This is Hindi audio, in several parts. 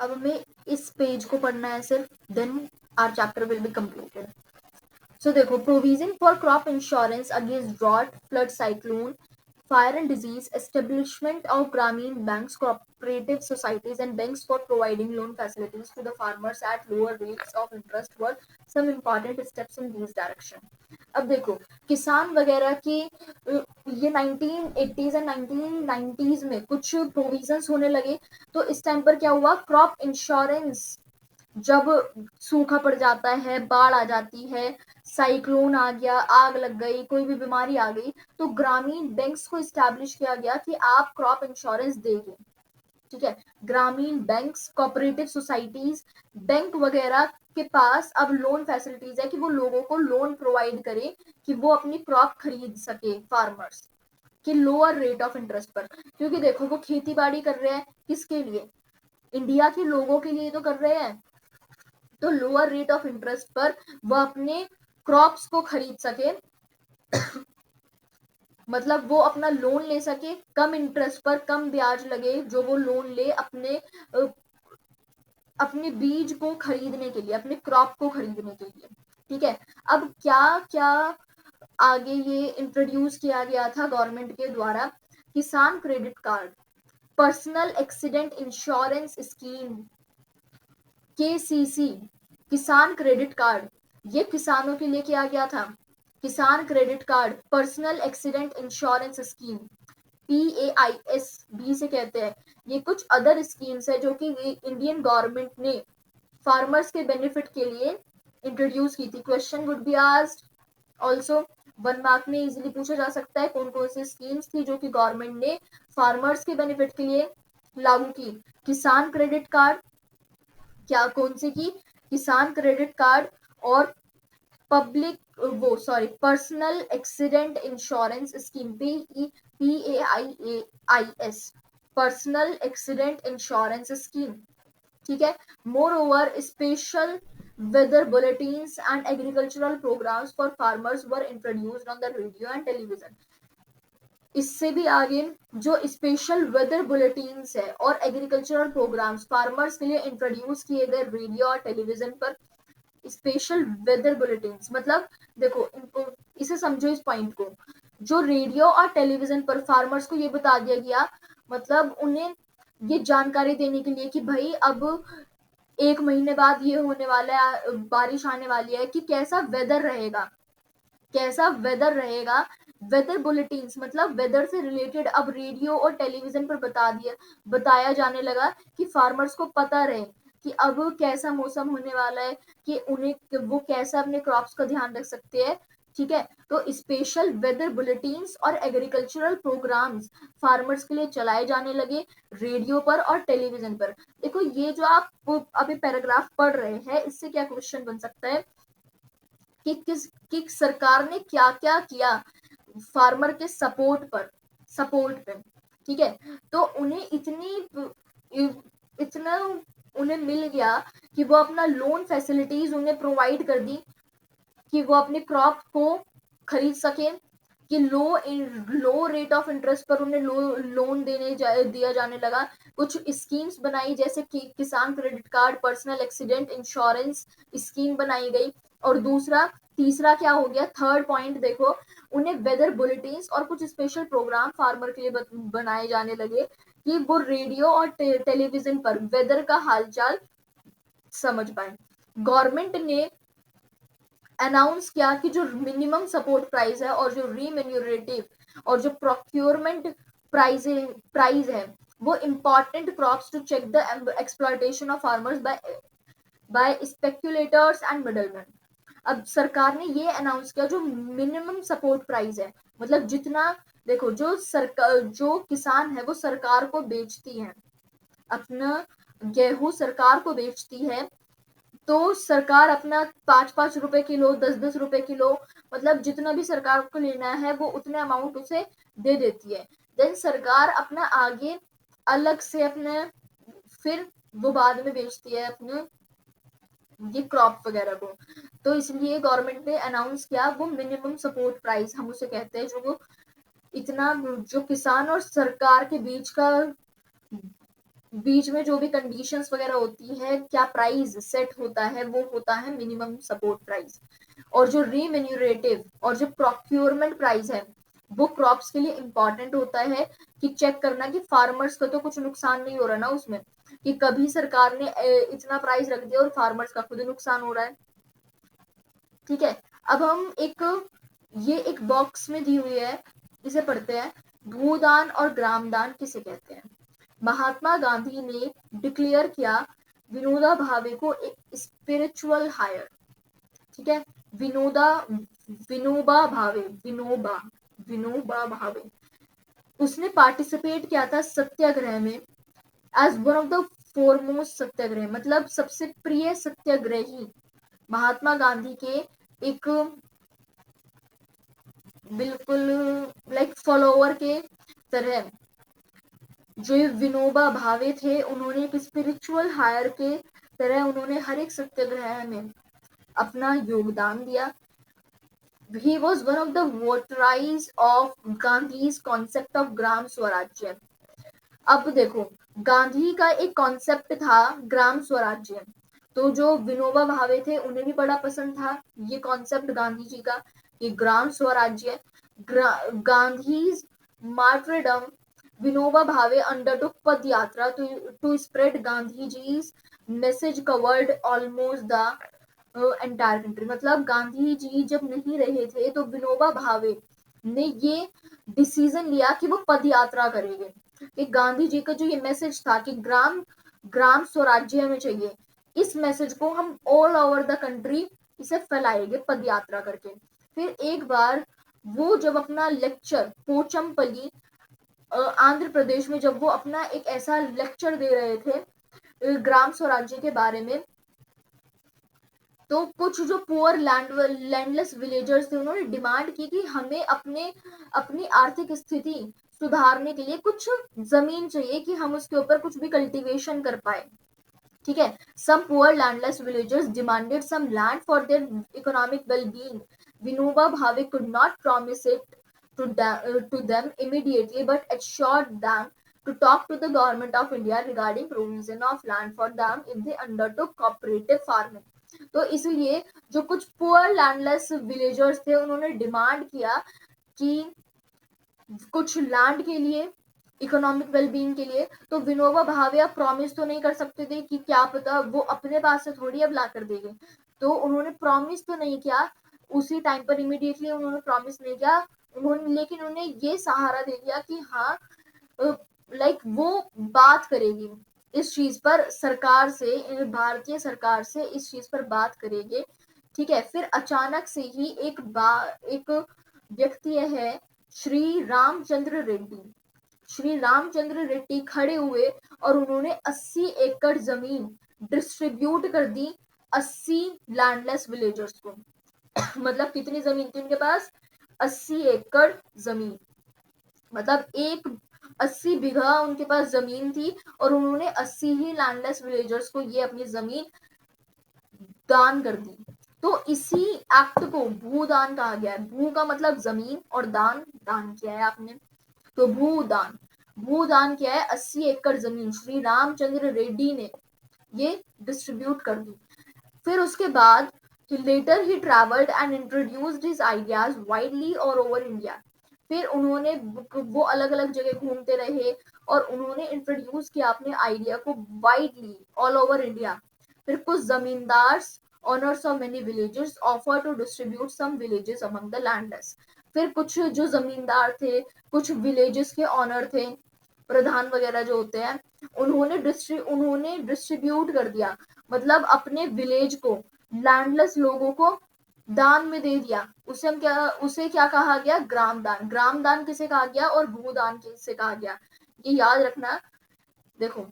अब हमें इस पेज को पढ़ना है सिर्फ, then our chapter will be completed. So देखो, provision for crop insurance against drought, flood, cyclone, fire and disease, establishment of Grameen banks, cooperative societies and banks for providing loan facilities to the farmers at lower rates of interest were some important steps in these direction. अब देखो, किसान वगैरह की ये 1980s एंड 1990s में कुछ प्रोविजंस होने लगे। तो इस टाइम पर क्या हुआ, क्रॉप इंश्योरेंस, जब सूखा पड़ जाता है, बाढ़ आ जाती है, साइक्लोन आ गया, आग लग गई, कोई भी बीमारी आ गई, तो ग्रामीण बैंक्स को इस्टेब्लिश किया गया कि आप क्रॉप इंश्योरेंस देंगे। ठीक है, ग्रामीण बैंक्स, कोऑपरेटिव सोसाइटीज, बैंक वगैरह के पास अब लोन फैसिलिटीज है कि वो लोगों को लोन प्रोवाइड करे कि वो अपनी क्रॉप खरीद सके, फार्मर्स के लोअर रेट ऑफ इंटरेस्ट पर। क्योंकि देखो, वो खेती बाड़ी कर रहे हैं किसके लिए, इंडिया के लोगों के लिए तो कर रहे हैं। तो लोअर रेट ऑफ इंटरेस्ट पर वो अपने क्रॉप्स को खरीद सके, मतलब वो अपना लोन ले सके, कम इंटरेस्ट पर, कम ब्याज लगे जो वो लोन ले अपने बीज को खरीदने के लिए, अपने क्रॉप को खरीदने के लिए। ठीक है, अब क्या क्या आगे ये इंट्रोड्यूस किया गया था गवर्नमेंट के द्वारा, Kisan credit card, personal accident insurance scheme, KCC, Kisan credit card, ये किसानों के लिए किया गया था। Kisan credit card, personal accident insurance scheme, PAIS बी से कहते हैं। ये कुछ अदर स्कीम्स है जो कि इंडियन गवर्नमेंट ने फार्मर्स के बेनिफिट के लिए इंट्रोड्यूस की थी। Question would be asked also, 1 mark में इजीली पूछा जा सकता है कौन कौन सी स्कीम्स थी जो कि गवर्नमेंट ने फार्मर्स के बेनिफिट के लिए लागू की। किसान क्रेडिट कार्ड, क्या कौन सी की, किसान क्रेडिट कार्ड, और personal accident insurance scheme, PAIS, personal accident insurance scheme. ठीक है, more over special weather bulletins and agricultural programs for farmers were introduced on the radio and television. इससे भी आगे जो स्पेशल वेदर बुलेटिन्स है और एग्रीकल्चरल प्रोग्राम्स फार्मर्स के लिए इंट्रोड्यूस किए गए रेडियो और टेलीविजन पर। स्पेशल वेदर बुलेटिन्स मतलब, देखो इनको, इसे समझो इस पॉइंट को, जो रेडियो और टेलीविजन पर फार्मर्स को ये बता दिया गया, मतलब उन्हें ये जानकारी देने के लिए कि भाई अब 1 महीने बाद ये होने वाला है, बारिश आने वाली है, कि कैसा वेदर रहेगा, कैसा वेदर रहेगा। वेदर बुलेटिन्स मतलब वेदर से रिलेटेड अब रेडियो और टेलीविजन पर बताया जाने लगा कि फार्मर्स को पता रहे कि अब कैसा मौसम होने वाला है, कि उन्हें वो कैसा अपने क्रॉप्स का ध्यान रख सकते हैं। ठीक है, तो स्पेशल वेदर बुलेटिन्स और एग्रीकल्चरल प्रोग्राम्स फार्मर्स के लिए चलाए जाने लगे रेडियो पर और टेलीविजन पर। देखो, ये जो आप अभी पैराग्राफ पढ़ रहे हैं, इससे क्या क्वेश्चन बन सकता है कि सरकार ने क्या क्या किया फार्मर के सपोर्ट पे। ठीक है, तो उन्हें इतना उन्हें मिल गया कि वो अपना लोन फैसिलिटीज उन्हें प्रोवाइड कर दी कि वो अपने क्रॉप को खरीद सके, कि लो रेट ऑफ इंटरेस्ट पर उन्हें लोन दिया जाने लगा। कुछ स्कीम्स बनाई जैसे कि किसान credit card, personal accident insurance scheme बनाई गई। और तीसरा क्या हो गया, थर्ड पॉइंट देखो, उन्हें वेदर बुलेटिन्स और कुछ स्पेशल प्रोग्राम फार्मर के लिए बनाए जाने लगे कि वो रेडियो और टेलीविजन पर वेदर का हालचाल समझ पाए। गवर्नमेंट ने अनाउंस किया कि जो मिनिमम सपोर्ट प्राइस है और जो रीम्यूनरेटिव और जो प्रोक्योरमेंट प्राइस है, वो important crops to check the exploitation of farmers by speculators and middleman. अब सरकार ने ये अनाउंस किया जो मिनिमम सपोर्ट प्राइस है, मतलब जितना, देखो जो किसान है वो सरकार को बेचती है, अपना गेहूं सरकार को बेचती है, तो सरकार अपना 5-5 रुपए किलो, 10-10 रुपए किलो, मतलब जितना भी सरकार को लेना है वो उतने अमाउंट उसे दे देती है। देन सरकार अपना आगे अलग से अपने फिर वो बाद में बेचती है अपने ये क्रॉप वगैरह को। तो इसलिए गवर्नमेंट ने अनाउंस किया वो मिनिमम सपोर्ट प्राइस हम उसे कहते हैं, जो वो इतना जो किसान और सरकार के बीच का बीच में जो भी कंडीशंस वगैरह होती है, क्या प्राइस सेट होता है, वो होता है मिनिमम सपोर्ट प्राइस। और जो रीम्यूनरेटिव और जो प्रोक्योरमेंट प्राइस है, वो क्रॉप्स के लिए इंपॉर्टेंट होता है कि चेक करना कि फार्मर्स का तो कुछ नुकसान नहीं हो रहा ना उसमें, कि कभी सरकार ने इतना प्राइस रख दिया और फार्मर्स का खुद नुकसान हो रहा है। ठीक है, अब हम ये एक बॉक्स में दी हुई है, इसे पढ़ते हैं। भूदान और ग्रामदान किसे कहते हैं? महात्मा गांधी ने डिक्लेयर किया विनोबा भावे को एक स्पिरिचुअल हायर। ठीक है, विनोदा विनोबा भावे, विनोबा भावे, उसने पार्टिसिपेट किया था सत्याग्रह में as one of the foremost satyagraha, मतलब सबसे प्रिय सत्याग्रही महात्मा गांधी के एक बिल्कुल लाइक फॉलोवर के तरह जो विनोबा भावे थे, उन्होंने एक स्पिरिचुअल हायर के तरह उन्होंने हर एक सत्याग्रह में अपना योगदान दिया। He was one of the votaries of Gandhi's concept of ग्राम स्वराज्य। अब देखो, गांधी का एक कॉन्सेप्ट था ग्राम स्वराज्य, तो जो विनोबा भावे थे उन्हें भी बड़ा पसंद था ये कॉन्सेप्ट गांधी जी का, ये ग्राम स्वराज्य। Gandhi's martyrdom, Vinoba Bhave undertook pad yatra to spread Gandhi ji's message covered almost the entire country. मतलब गांधी जी जब नहीं रहे थे तो विनोबा भावे ने ये डिसीजन लिया कि वो पद यात्रा करेंगे, कि गांधी जी का जो ये मैसेज था कि ग्राम ग्राम स्वराज्य हमें चाहिए, इस मैसेज को हम ऑल ओवर द कंट्री इसे फैलाएंगे पद यात्रा करके। फिर एक बार वो जब अपना लेक्चर पोचमपल्ली आंध्र प्रदेश में जब वो अपना एक ऐसा लेक्चर दे रहे थे ग्राम स्वराज्य के बारे में, तो कुछ जो पुअर लैंडलेस विलेजर्स थे उन्होंने डिमांड की कि हमें अपनी आर्थिक स्थिति सुधारने के लिए कुछ जमीन चाहिए कि हम उसके ऊपर कुछ भी कल्टीवेशन कर पाए। ठीक है, some poor landless villagers demanded some land for their economic well-being. Vinoba Bhave could not promise it to them immediately but assured them to talk to the government of India regarding provision of land for them if they undertook cooperative farming। तो इसलिए जो कुछ पुअर लैंडलेस विलेजर्स थे उन्होंने डिमांड किया कि कुछ लैंड के लिए, इकोनॉमिक वेलबींग के लिए। तो विनोबा भावे अब प्रॉमिस तो नहीं कर सकते थे कि क्या पता वो अपने पास से थोड़ी अब ला कर देंगे, तो उन्होंने प्रॉमिस तो नहीं किया उसी टाइम पर, इमीडिएटली उन्होंने प्रॉमिस नहीं किया उन्होंने, लेकिन उन्हें ये सहारा दे दिया कि हाँ लाइक वो बात करेगी इस चीज पर सरकार से, भारतीय सरकार से इस चीज पर बात करेंगे। ठीक है, फिर अचानक से ही एक व्यक्ति है श्री रामचंद्र रेड्डी, श्री रामचंद्र रेड्डी खड़े हुए और उन्होंने 80 एकड़ जमीन डिस्ट्रीब्यूट कर दी 80 लैंडलेस विलेजर्स को। मतलब कितनी जमीन थी उनके पास? 80 एकड़ जमीन, मतलब 80 बीघा उनके पास जमीन थी और उन्होंने 80 ही लैंडलेस विलेजर्स को ये अपनी जमीन दान कर दी। तो इसी एक्ट को भूदान कहा गया है। भू का मतलब जमीन और दान, दान किया है आपने, तो भूदान, भूदान किया है 80 एकड़ जमीन श्री रामचंद्र रेड्डी ने ये डिस्ट्रीब्यूट कर दी। फिर उसके बाद later he traveled and introduced his ideas widely all over India। फिर उन्होंने वो अलग अलग जगह घूमते रहे और उन्होंने इंट्रोड्यूस किया अपने आइडिया को वाइडली ऑल ओवर इंडिया। फिर कुछ जमींदार owners of many villages offer to distribute some villages among the landless। फिर कुछ जो जमींदार थे, कुछ विलेजेस के ऑनर थे, प्रधान वगैरह जो होते हैं, उन्होंने डिस्ट्रीब्यूट कर दिया, मतलब अपने विलेज को लैंडलेस लोगों को दान में दे दिया। उसे क्या कहा गया? ग्रामदान। ग्रामदान किसे कहा गया और भूदान किसे कहा गया, ये याद रखना। देखो,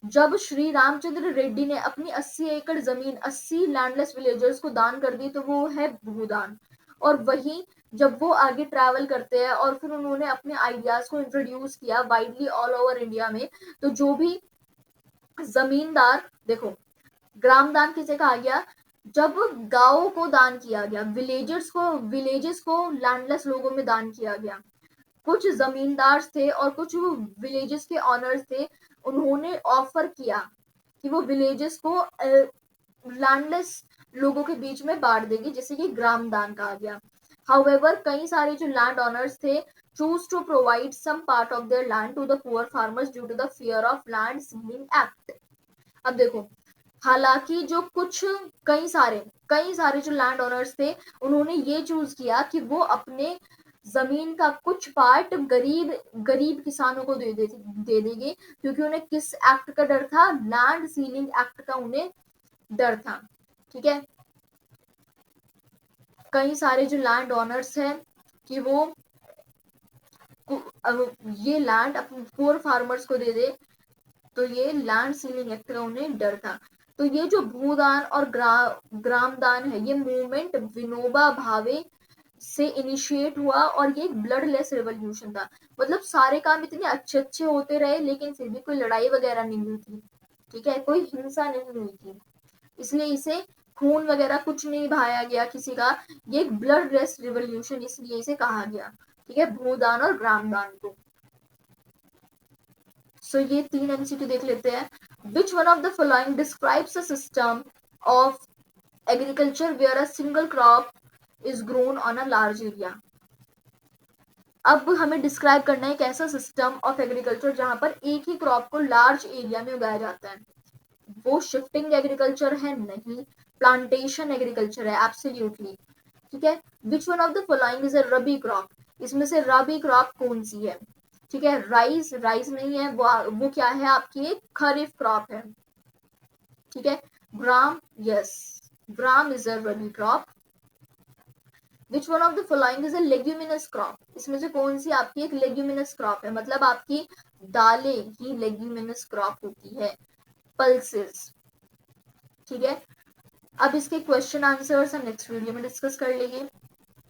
जब श्री रामचंद्र रेड्डी ने अपनी 80 एकड़ जमीन 80 लैंडलेस विलेजर्स को दान कर दी तो वो है भूदान। और वही जब वो आगे ट्रैवल करते हैं और फिर उन्होंने अपने आइडियाज को इंट्रोड्यूस किया वाइडली ऑल ओवर इंडिया में, तो जो भी जमींदार, देखो ग्रामदान किसे कहा गया? जब गांवों को दान किया गया, विलेजेस को लैंडलेस लोगों में दान किया गया। कुछ जमींदार थे और कुछ विलेजेस के ऑनर्स थे, उन्होंने ऑफर किया कि वो विलेजेस को लैंडलेस लोगों के बीच में बांट देगी, जिसे कि ग्राम दान कहा गया। हाउएवर कई सारे जो लैंड ओनर्स थे choose to provide some part of their land to the poor farmers due to the fear of land ceiling act. अब देखो, हालांकि जो कुछ कई सारे जो लैंड ओनर्स थे उन्होंने ये चूज किया कि वो अपने जमीन का कुछ पार्ट गरीब गरीब किसानों को दे देंगे, क्योंकि उन्हें किस एक्ट का डर था? लैंड सीलिंग एक्ट का उन्हें डर था। ठीक है, कई सारे जो लैंड ओनर्स हैं कि वो ये लैंड अपने पुअर फार्मर्स को दे दे, तो ये लैंड सीलिंग एक्ट का उन्हें डर था। तो ये जो भूदान और ग्राम दान है, ये मूवमेंट विनोबा भावे से इनिशिएट हुआ और ये एक ब्लडलेस रिवॉल्यूशन था। मतलब सारे काम इतने अच्छे अच्छे होते रहे लेकिन फिर भी कोई लड़ाई वगैरह नहीं हुई थी। ठीक है, कोई हिंसा नहीं हुई थी, इसलिए इसे खून वगैरह कुछ नहीं बहाया गया किसी का। ये एक ब्लडलेस रिवॉल्यूशन इसलिए इसे कहा गया। ठीक है, भूदान और ग्रामदान को। सो ये 3 एमसीक्यू देख लेते हैं। Which one of the following describes a system of agriculture where a single crop is grown on a large area. अब हमें डिस्क्राइब करना है एक ऐसा सिस्टम ऑफ एग्रीकल्चर जहां पर एक ही क्रॉप को लार्ज एरिया में उगाया जाता है। वो शिफ्टिंग एग्रीकल्चर है? नहीं। प्लांटेशन एग्रीकल्चर है? एब्सोल्युटली। ठीक है, विच one of the following is a rabi crop? इसमें से रबी क्रॉप कौन सी है? ठीक है, राइस राइस नहीं है, वो क्या है आपकी? एक खरीफ क्रॉप है। ठीक है, gram, yes, gram is a rabi crop. Which one of the following is a leguminous crop? इसमें से कौन सी आपकी एक लेग्यूमिनस क्रॉप है? मतलब आपकी दालें ही लेग्यूमिनस क्रॉप होती है, पल्सेस। ठीक है, अब इसके क्वेश्चन आंसर्स हम नेक्स्ट वीडियो में डिस्कस कर लेंगे।